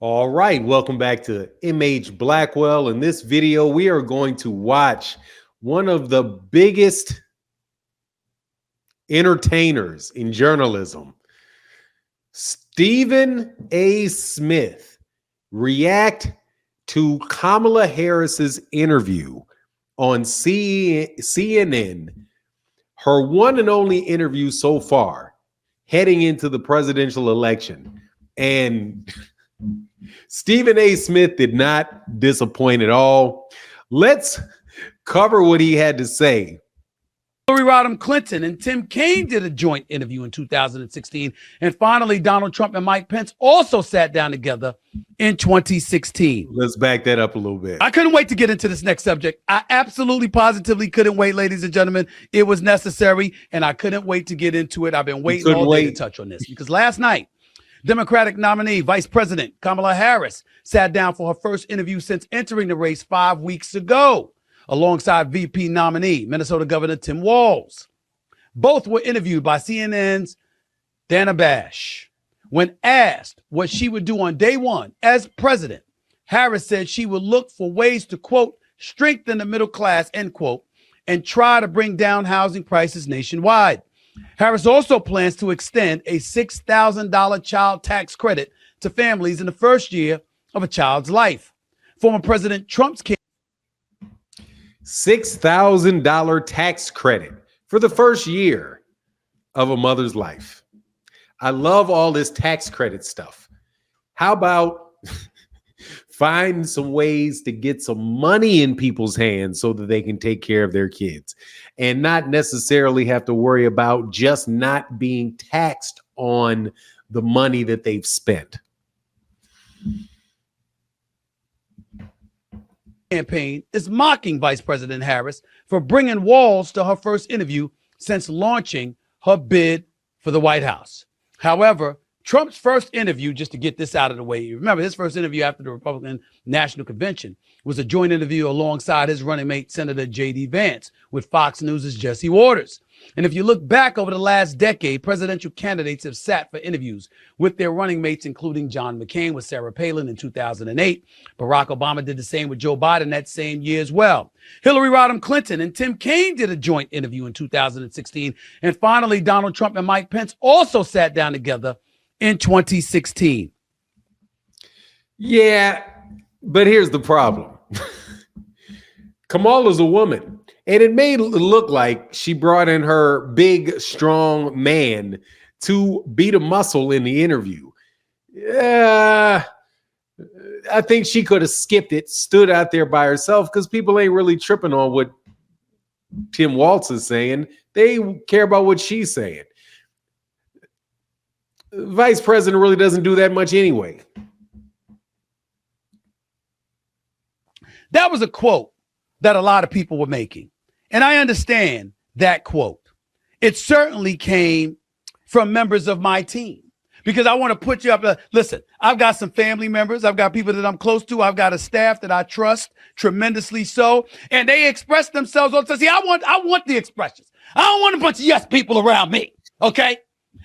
All right, welcome back to MH Blackwell. In this video, we are going to watch one of the biggest entertainers in journalism, Stephen A. Smith, react to Kamala Harris's interview on CNN, her one and only interview so far, heading into the presidential election. And Stephen A. Smith did not disappoint at all. Let's cover what he had to say. Hillary Clinton and Tim Kaine did a joint interview in 2016. And finally, Donald Trump and Mike Pence also sat down together in 2016. Let's back that up a little bit. I couldn't wait to get into this next subject. I absolutely positively couldn't wait, ladies and gentlemen. It was necessary, and I couldn't wait to get into it. I've been waiting all day to touch on this because last night, Democratic nominee, Vice President Kamala Harris sat down for her first interview since entering the race 5 weeks ago, alongside VP nominee, Minnesota Governor Tim Walz. Both were interviewed by CNN's Dana Bash. When asked what she would do on day one as president, Harris said she would look for ways to, quote, strengthen the middle class, end quote, and try to bring down housing prices nationwide. Harris also plans to extend a $6,000 child tax credit to families in the first year of a child's life. Former President Trump's $6,000 tax credit for the first year of a mother's life. I love all this tax credit stuff. How about find some ways to get some money in people's hands so that they can take care of their kids and not necessarily have to worry about just not being taxed on the money that they've spent. Campaign is mocking Vice President Harris for bringing Walz to her first interview since launching her bid for the White House. However, Trump's first interview, just to get this out of the way, remember his first interview after the Republican National Convention was a joint interview alongside his running mate, Senator J.D. Vance, with Fox News' Jesse Waters. And if you look back over the last decade, presidential candidates have sat for interviews with their running mates, including John McCain with Sarah Palin in 2008. Barack Obama did the same with Joe Biden that same year as well. Hillary Clinton and Tim Kaine did a joint interview in 2016. And finally, Donald Trump and Mike Pence also sat down together in 2016. Yeah, but here's the problem. Kamala's a woman, and it may look like she brought in her big, strong man to beat a muscle in the interview. I think she could have skipped it, stood out there by herself, because people ain't really tripping on what Tim Walz is saying. They care about what she's saying. Vice President really doesn't do that much anyway. That was a quote that a lot of people were making. And I understand that quote. It certainly came from members of my team because I want to put you up. Listen, I've got some family members. I've got people that I'm close to. I've got a staff that I trust tremendously so. And they express themselves all the time. See, I want the expressions. I don't want a bunch of yes people around me. Okay.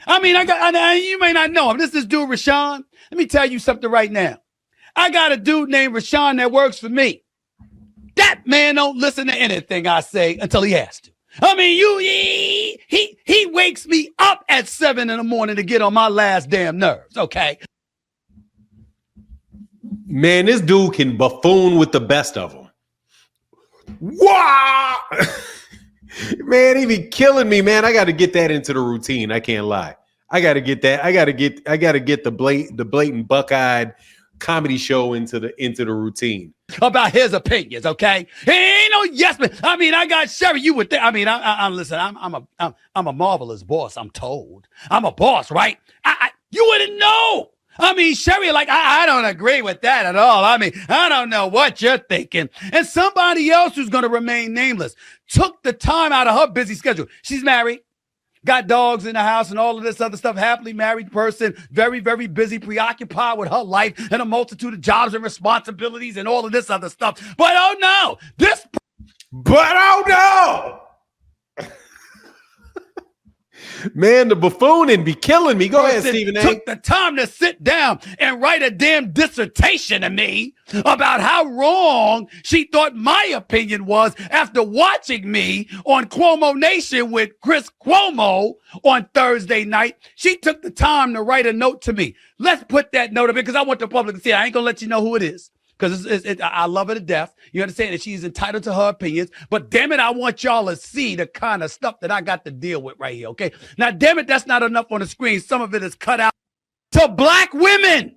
I mean, you may not know him. This is dude, Rashawn. Let me tell you something right now. I got a dude named Rashawn that works for me. That man don't listen to anything I say until he has to. I mean, he wakes me up at 7 a.m. to get on my last damn nerves, okay? Man, this dude can buffoon with the best of them. Wow! Man, he be killing me, man. I got to get that into the routine. I can't lie. I got to get that. I got to get the blatant buck-eyed comedy show into the routine about his opinions. Okay, he ain't no yes man. I mean, I got Sherry. You would think. I mean, listen. I'm a marvelous boss. I'm told. I'm a boss, right? You wouldn't know. I mean, Sherry, like, I don't agree with that at all. I mean, I don't know what you're thinking. And somebody else who's going to remain nameless took the time out of her busy schedule. She's married, got dogs in the house and all of this other stuff. Happily married person, very, very busy, preoccupied with her life and a multitude of jobs and responsibilities and all of this other stuff. But oh no, Man, the buffooning be killing me. Go ahead, Stephen A. Took the time to sit down and write a damn dissertation to me about how wrong she thought my opinion was after watching me on Cuomo Nation with Chris Cuomo on Thursday night. She took the time to write a note to me. Let's put that note up because I want the public to see it. I ain't gonna let you know who it is. Because I love her to death. You understand that she's entitled to her opinions. But damn it, I want y'all to see the kind of stuff that I got to deal with right here, okay? Now, damn it, that's not enough on the screen. Some of it is cut out. To black women.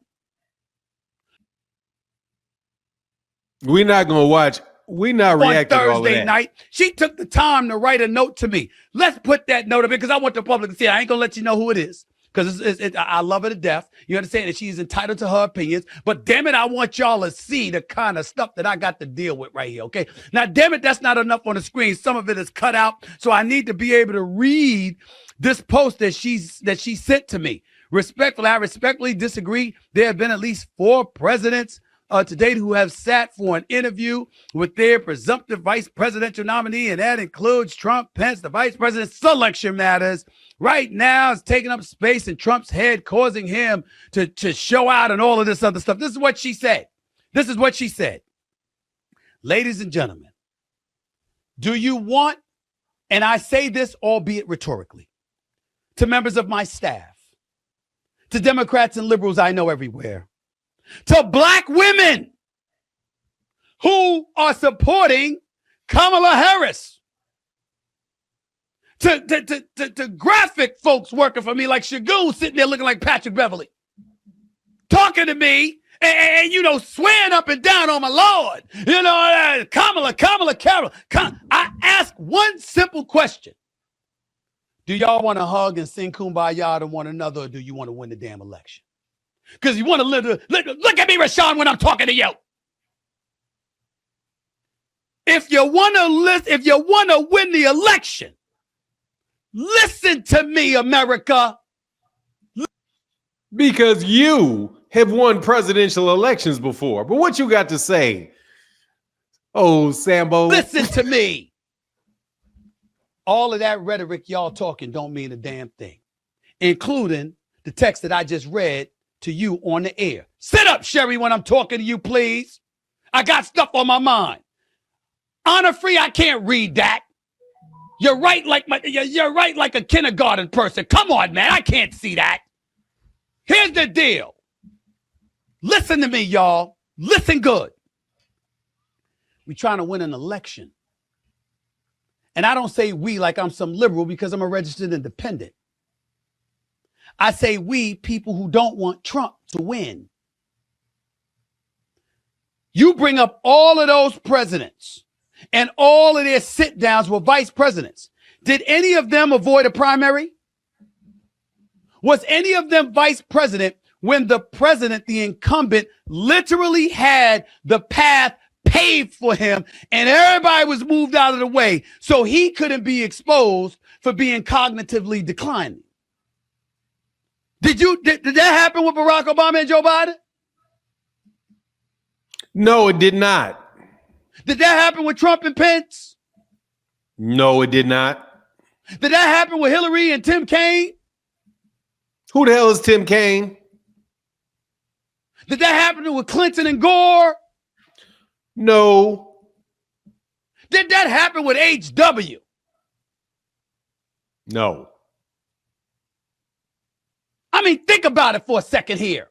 We're not going to watch. We're not reacting to all of that. Thursday night, she took the time to write a note to me. Let's put that note up because I want the public to see it. I ain't going to let you know who it is. Because I love her to death. You understand that she's entitled to her opinions. But damn it, I want y'all to see the kind of stuff that I got to deal with right here, okay? Now, damn it, that's not enough on the screen. Some of it is cut out. So I need to be able to read this post that she sent to me. Respectfully, I respectfully disagree. There have been at least 4 presidents to date who have sat for an interview with their presumptive vice presidential nominee, and that includes Trump, Pence. The vice president's selection matters right now is taking up space in Trump's head, causing him to show out and all of this other stuff. This is what she said. This is what she said. Ladies and gentlemen, do you want, and I say this albeit rhetorically, to members of my staff, to Democrats and liberals I know everywhere, to black women who are supporting Kamala Harris, to graphic folks working for me like Shagun sitting there looking like Patrick Beverly, talking to me and you know, swearing up and down on my Lord. You know, Kamala. I ask one simple question. Do y'all want to hug and sing kumbaya to one another, or do you want to win the damn election? Because you want to look at me, Rashawn, when I'm talking to you. If you want to win the election, listen to me, America. Because you have won presidential elections before. But what you got to say? Oh, Sambo. Listen to me. All of that rhetoric y'all talking don't mean a damn thing, including the text that I just read to you on the air. Sit up, Sherry, when I'm talking to you, please. I got stuff on my mind. Honor free, I can't read that. You're right like a kindergarten person. Come on, man, I can't see that. Here's the deal. Listen to me, y'all. Listen good. We're trying to win an election. And I don't say we like I'm some liberal because I'm a registered independent. I say we, people who don't want Trump to win. You bring up all of those presidents and all of their sit downs with vice presidents. Did any of them avoid a primary? Was any of them vice president when the president, the incumbent, literally had the path paved for him and everybody was moved out of the way so he couldn't be exposed for being cognitively declining? Did that happen with Barack Obama and Joe Biden? No, it did not. Did that happen with Trump and Pence? No, it did not. Did that happen with Hillary and Tim Kaine? Who the hell is Tim Kaine? Did that happen with Clinton and Gore? No. Did that happen with HW? No. I mean, think about it for a second here.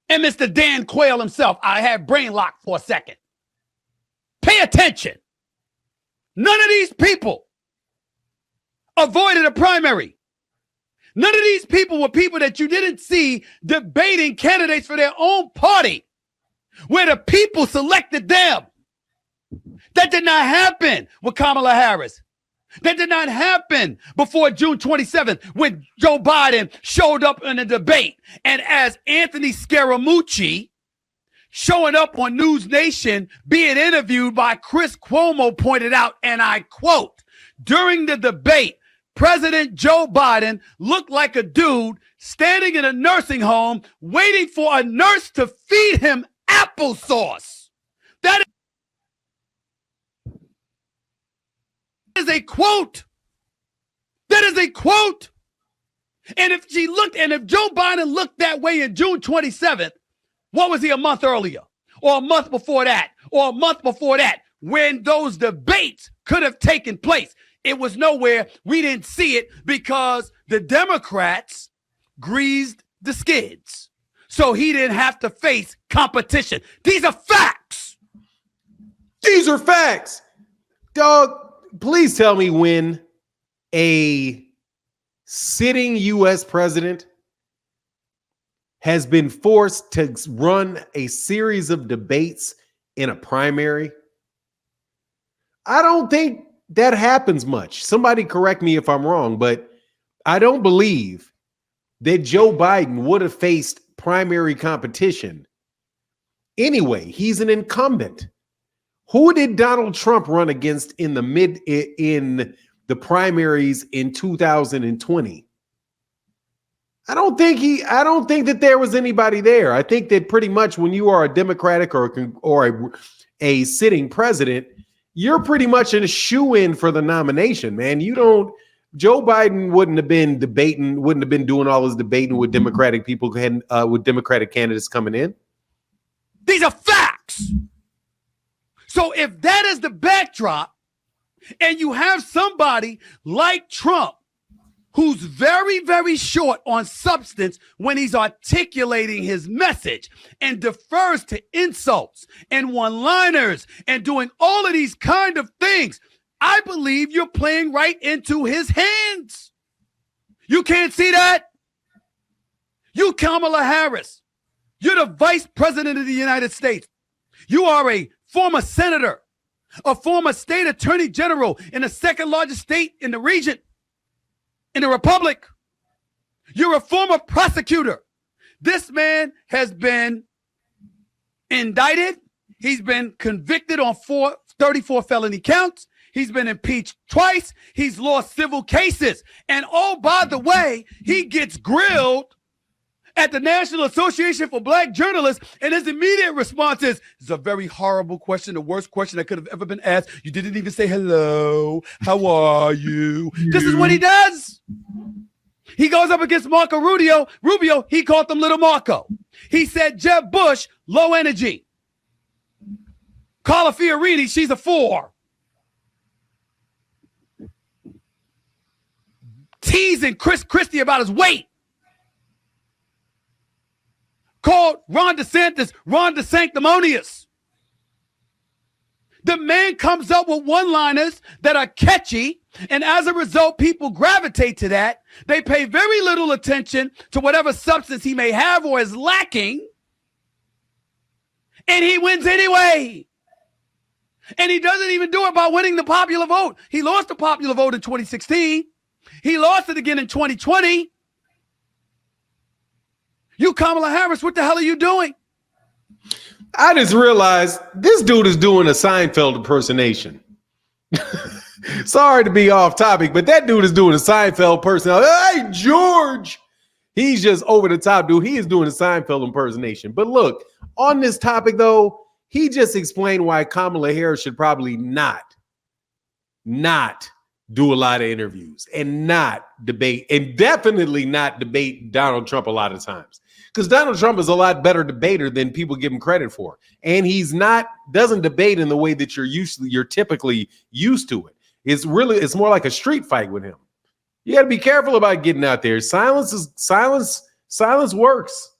And Mr. Dan Quayle himself, I had brain lock for a second. Pay attention. None of these people avoided a primary. None of these people were people that you didn't see debating candidates for their own party, where the people selected them. That did not happen with Kamala Harris. That did not happen before June 27th when Joe Biden showed up in a debate. And as Anthony Scaramucci, showing up on News Nation, being interviewed by Chris Cuomo, pointed out, and I quote, during the debate, President Joe Biden looked like a dude standing in a nursing home waiting for a nurse to feed him applesauce. That is a quote. That is a quote. And if Joe Biden looked that way in June 27th, what was he a month earlier? Or a month before that? Or a month before that? When those debates could have taken place. It was nowhere. We didn't see it because the Democrats greased the skids. So he didn't have to face competition. These are facts. These are facts. Dog, please tell me when a sitting U.S. president has been forced to run a series of debates in a primary. I don't think that happens much. Somebody correct me if I'm wrong, but I don't believe that Joe Biden would have faced primary competition. Anyway, he's an incumbent. Who did Donald Trump run against in the primaries in 2020? I don't think that there was anybody there. I think that pretty much when you are a Democratic or a sitting president, you're pretty much in a shoe-in for the nomination, man. Joe Biden wouldn't have been doing all his debating with Democratic people, with Democratic candidates coming in. These are facts. So if that is the backdrop, and you have somebody like Trump, who's very, very short on substance when he's articulating his message and defers to insults and one-liners and doing all of these kind of things, I believe you're playing right into his hands. You can't see that? You, Kamala Harris, you're the vice president of the United States. You are a former senator, a former state attorney general in the second largest state in the region, in the republic. You're a former prosecutor. This man has been indicted. He's been convicted on 34 felony counts. He's been impeached twice. He's lost civil cases. And oh, by the way, he gets grilled at the National Association for Black Journalists, and his immediate response is, "It's a very horrible question, the worst question that could have ever been asked. You didn't even say hello. How are you?" This is what he does. He goes up against Marco Rubio. He called them Little Marco. He said Jeb Bush, low energy. Carla Fiorina, she's a 4. Teasing Chris Christie about his weight. Called Ron DeSantis, Ron DeSanctimonious. The man comes up with one-liners that are catchy, and as a result, people gravitate to that. They pay very little attention to whatever substance he may have or is lacking, and he wins anyway. And he doesn't even do it by winning the popular vote. He lost the popular vote in 2016. He lost it again in 2020. You, Kamala Harris, what the hell are you doing? I just realized this dude is doing a Seinfeld impersonation. Sorry to be off topic, but that dude is doing a Seinfeld impersonation. Hey, George. He's just over the top, dude. He is doing a Seinfeld impersonation. But look, on this topic, though, he just explained why Kamala Harris should probably not do a lot of interviews and not debate, and definitely not debate Donald Trump a lot of times. Because Donald Trump is a lot better debater than people give him credit for. And doesn't debate in the way that you're typically used to it. It's more like a street fight with him. You got to be careful about getting out there. Silence works.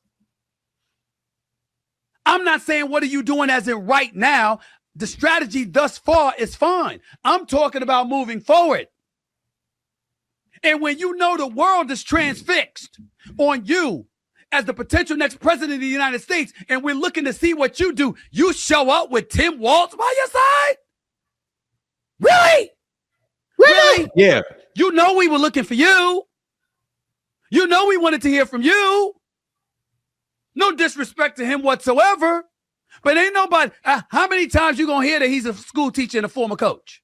I'm not saying what are you doing as in right now. The strategy thus far is fine. I'm talking about moving forward. And when you know the world is transfixed on you as the potential next president of the United States, and we're looking to see what you do, you show up with Tim Walz by your side? Really? Really? Yeah. You know we were looking for you. You know we wanted to hear from you. No disrespect to him whatsoever. But ain't nobody, how many times you gonna hear that he's a school teacher and a former coach?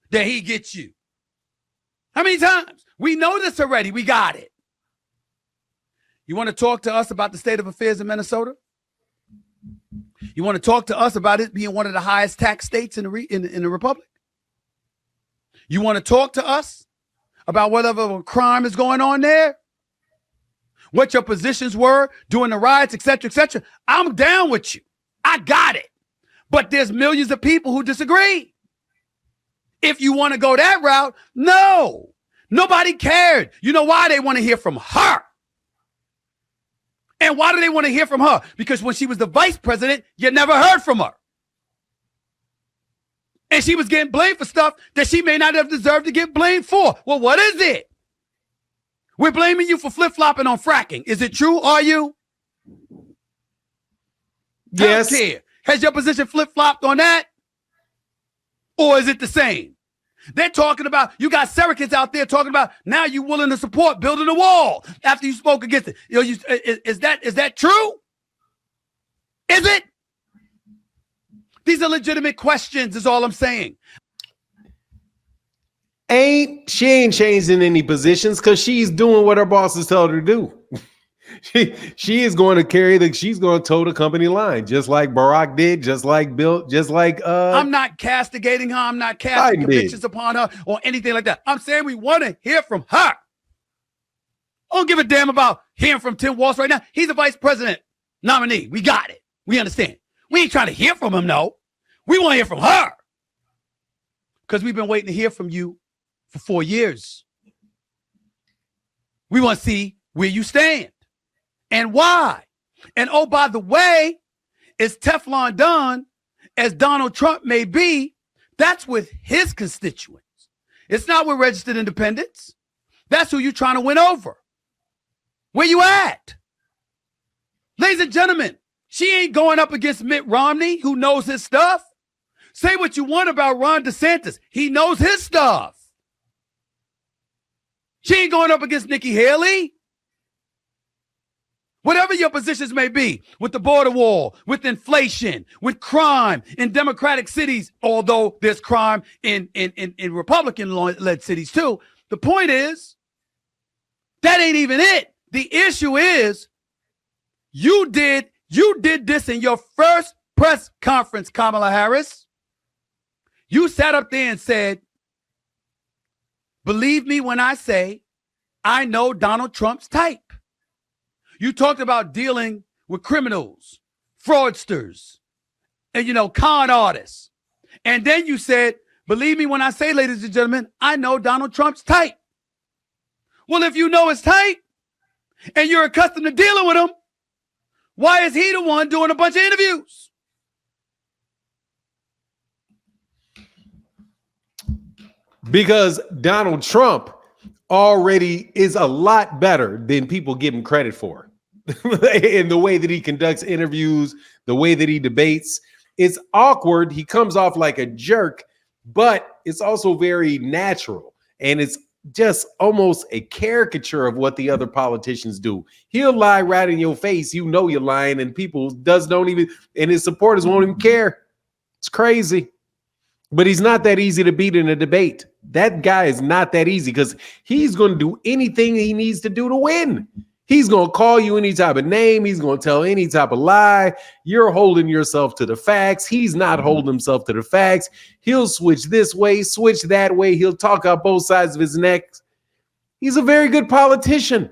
That he gets you? How many times? We know this already. We got it. You want to talk to us about the state of affairs in Minnesota? You want to talk to us about it being one of the highest tax states in the republic? You want to talk to us about whatever crime is going on there, what your positions were during the riots, etc., I'm down with you. I got it. But there's millions of people who disagree. If you want to go that route, no. Nobody cared. You know why? They want to hear from her. And why do they want to hear from her? Because when she was the vice president, you never heard from her. And she was getting blamed for stuff that she may not have deserved to get blamed for. Well, what is it? We're blaming you for flip-flopping on fracking. Is it true? Are you? Yes. Healthcare. Has your position flip-flopped on that? Or is it the same? They're talking about, you got surrogates out there talking about, now you willing to support building a wall after you spoke against it. You know, is that true? Is it? These are legitimate questions, is all I'm saying. She ain't changing any positions because she's doing what her bosses tell her to do. She is going to she's going to toe the company line, just like Barack did, just like Bill, just like I'm not castigating her. I'm not casting convictions upon her or anything like that. I'm saying we want to hear from her. I don't give a damn about hearing from Tim Walsh right now. He's a vice president nominee. We got it. We understand. We ain't trying to hear from him, no. We want to hear from her. Because we've been waiting to hear from you for 4 years. We want to see where you stand. And why? And oh, by the way, as Teflon done as Donald Trump may be, that's with his constituents. It's not with registered independents. That's who you're trying to win over. Where you at? Ladies and gentlemen, she ain't going up against Mitt Romney, who knows his stuff. Say what you want about Ron DeSantis. He knows his stuff. She ain't going up against Nikki Haley. Whatever your positions may be with the border wall, with inflation, with crime in Democratic cities, although there's crime in Republican-led cities too, the point is, that ain't even it. The issue is, you did this in your first press conference, Kamala Harris. You sat up there and said, believe me when I say, I know Donald Trump's type. You talked about dealing with criminals, fraudsters, and, con artists. And then you said, believe me when I say, ladies and gentlemen, I know Donald Trump's type. Well, if you know his type and you're accustomed to dealing with him, why is he the one doing a bunch of interviews? Because Donald Trump already is a lot better than people give him credit for. In the way that he conducts interviews, the way that he debates, it's awkward. He comes off like a jerk, but it's also very natural. And it's just almost a caricature of what the other politicians do. He'll lie right in your face. You know you're lying, and people and his supporters won't even care. It's crazy. But he's not that easy to beat in a debate. That guy is not that easy because he's going to do anything he needs to do to win. He's going to call you any type of name. He's going to tell any type of lie. You're holding yourself to the facts. He's not holding himself to the facts. He'll switch this way, switch that way. He'll talk out both sides of his neck. He's a very good politician.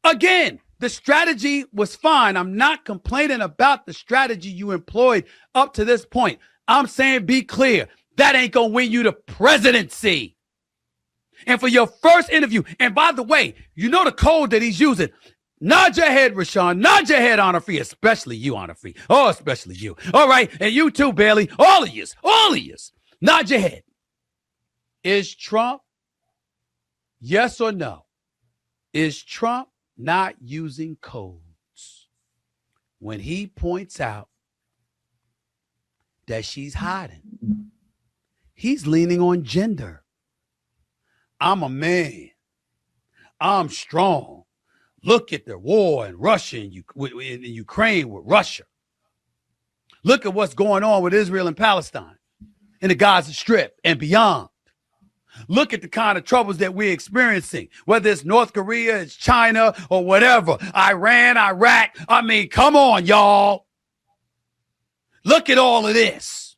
Again, the strategy was fine. I'm not complaining about the strategy you employed up to this point. I'm saying be clear. That ain't going to win you the presidency. And for your first interview, and by the way, you know the code that he's using. Nod your head, Rashawn. Nod your head, Honor Free, especially you, Honor Free. Oh, especially you. All right. And you too, Bailey. All of yous. Nod your head. Is Trump, yes or no? Is Trump not using codes when he points out that she's hiding? He's leaning on gender. I'm a man. I'm strong. Look at the war in Russia and in Ukraine with Russia. Look at what's going on with Israel and Palestine in the Gaza Strip and beyond. Look at the kind of troubles that we're experiencing, whether it's North Korea, it's China, or whatever. Iran, Iraq. I mean, come on, y'all. Look at all of this.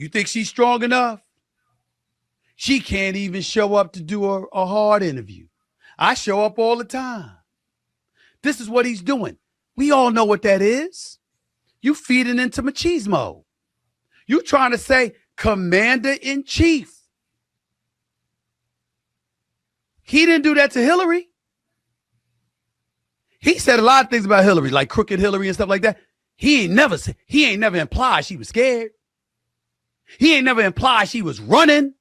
You think she's strong enough? She can't even show up to do a hard interview. I show up all the time. This is what he's doing. We all know what that is. You feeding into machismo. You trying to say commander-in-chief. He didn't do that to Hillary. He said a lot of things about Hillary, like crooked Hillary and stuff like that. He ain't never implied she was scared. He ain't never implied she was running.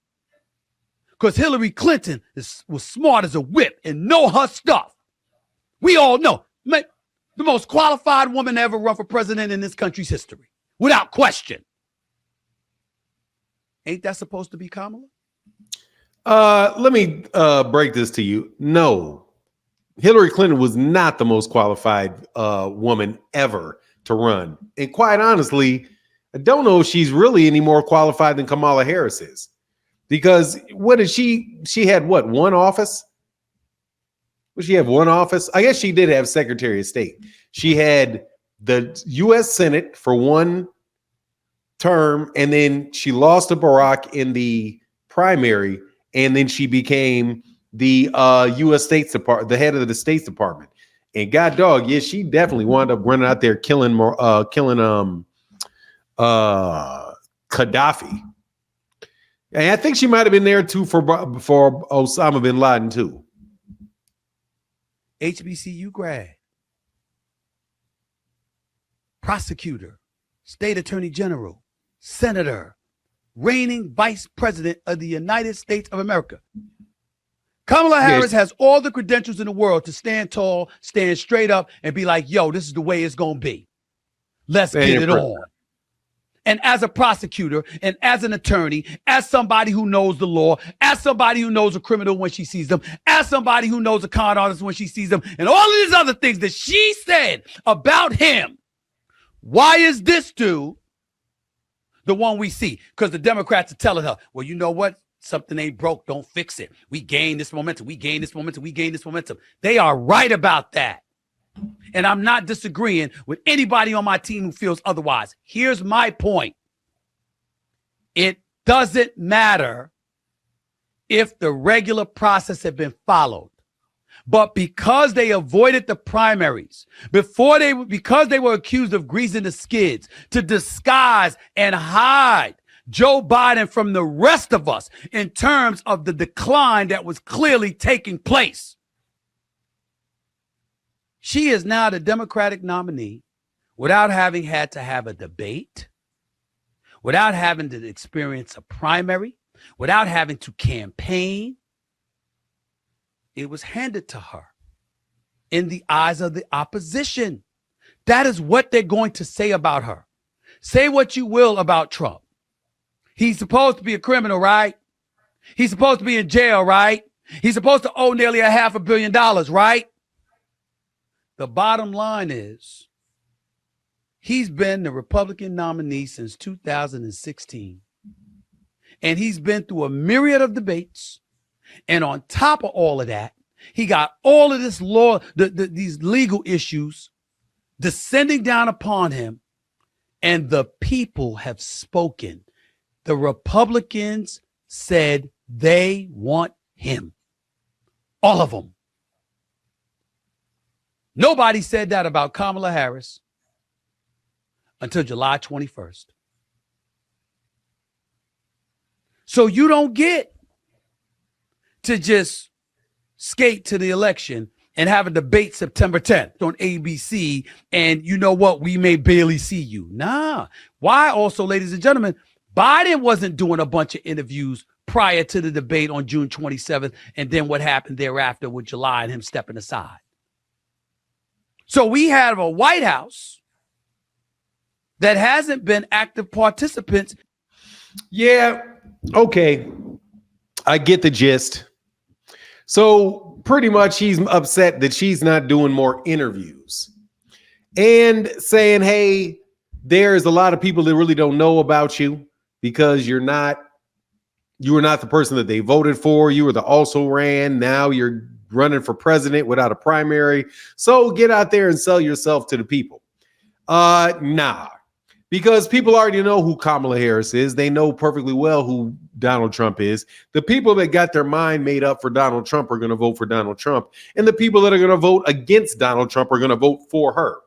Because Hillary Clinton was smart as a whip and know her stuff. We all know. The most qualified woman to ever run for president in this country's history. Without question. Ain't that supposed to be Kamala? Let me break this to you. No. Hillary Clinton was not the most qualified woman ever to run. And quite honestly, I don't know if she's really any more qualified than Kamala Harris is. Because what did she had what, one office? Would she have one office? I guess she did have Secretary of State. She had the U.S. Senate for one term, and then she lost to Barack in the primary, and then she became the U.S. State's Department, the head of the State's Department. And God dog, yeah, she definitely wound up running out there killing Gaddafi. And I think she might have been there too for Osama bin Laden too. HBCU grad, prosecutor, state attorney general, senator, reigning vice president of the United States of America. Kamala Harris has all the credentials in the world to stand tall, stand straight up, and be like, yo, this is the way it's going to be. Let's get it on. And as a prosecutor and as an attorney, as somebody who knows the law, as somebody who knows a criminal when she sees them, as somebody who knows a con artist when she sees them, and all of these other things that she said about him, why is this dude the one we see? Because the Democrats are telling her, well, you know what? Something ain't broke. Don't fix it. We gain this momentum. We gain this momentum. We gain this momentum. They are right about that. And I'm not disagreeing with anybody on my team who feels otherwise. Here's my point. It doesn't matter if the regular process had been followed. But because they avoided the primaries, because they were accused of greasing the skids to disguise and hide Joe Biden from the rest of us in terms of the decline that was clearly taking place. She is now the Democratic nominee without having had to have a debate, without having to experience a primary, without having to campaign. It was handed to her in the eyes of the opposition. That is what they're going to say about her. Say what you will about Trump. He's supposed to be a criminal, right? He's supposed to be in jail, right? He's supposed to owe nearly $500 million, right? The bottom line is he's been the Republican nominee since 2016. And he's been through a myriad of debates. And on top of all of that, he got all of this law, these legal issues descending down upon him. And the people have spoken. The Republicans said they want him. All of them. Nobody said that about Kamala Harris until July 21st. So you don't get to just skate to the election and have a debate September 10th on ABC, and you know what? We may barely see you. Nah. Why also, ladies and gentlemen, Biden wasn't doing a bunch of interviews prior to the debate on June 27th, and then what happened thereafter with July and him stepping aside. So we have a White House that hasn't been active participants. Yeah, okay. I get the gist. So pretty much he's upset that she's not doing more interviews and saying, hey, there's a lot of people that really don't know about you because you were not the person that they voted for. You were the also ran. Now you're running for president without a primary. So get out there and sell yourself to the people. Nah. because people already know who Kamala Harris is. They know perfectly well who Donald Trump is. The people that got their mind made up for Donald Trump are going to vote for Donald Trump. And the people that are going to vote against Donald Trump are going to vote for her.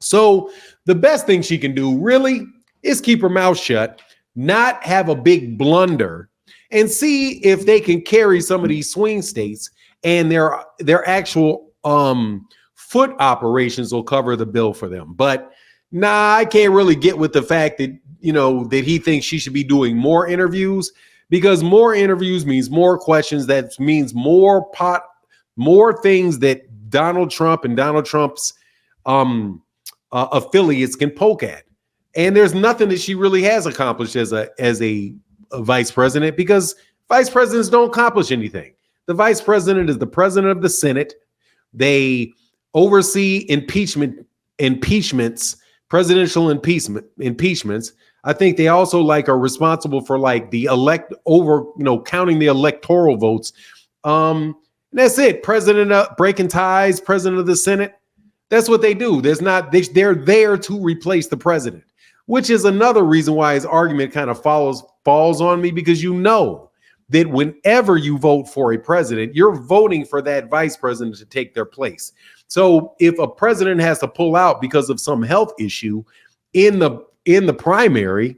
So the best thing she can do really is keep her mouth shut, not have a big blunder, and see if they can carry some of these swing states, and their actual foot operations will cover the bill for them. But nah, I can't really get with the fact that, that he thinks she should be doing more interviews, because more interviews means more questions. That means more things that Donald Trump and Donald Trump's affiliates can poke at. And there's nothing that she really has accomplished as a vice president, because vice presidents don't accomplish anything. The vice president is the president of the Senate. They oversee impeachments, presidential impeachments. I think they also are responsible for counting the electoral votes. That's it. President breaking ties, president of the Senate. That's what they do. They're there to replace the president, which is another reason why his argument kind of falls on me, because that whenever you vote for a president, you're voting for that vice president to take their place. So if a president has to pull out because of some health issue in the primary,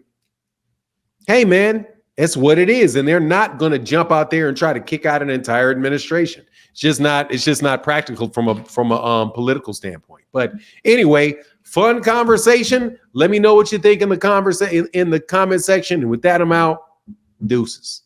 hey man, that's what it is. And they're not going to jump out there and try to kick out an entire administration. It's just not practical from a political standpoint. But anyway, fun conversation. Let me know what you think in the comment section. And with that, I'm out. Deuces.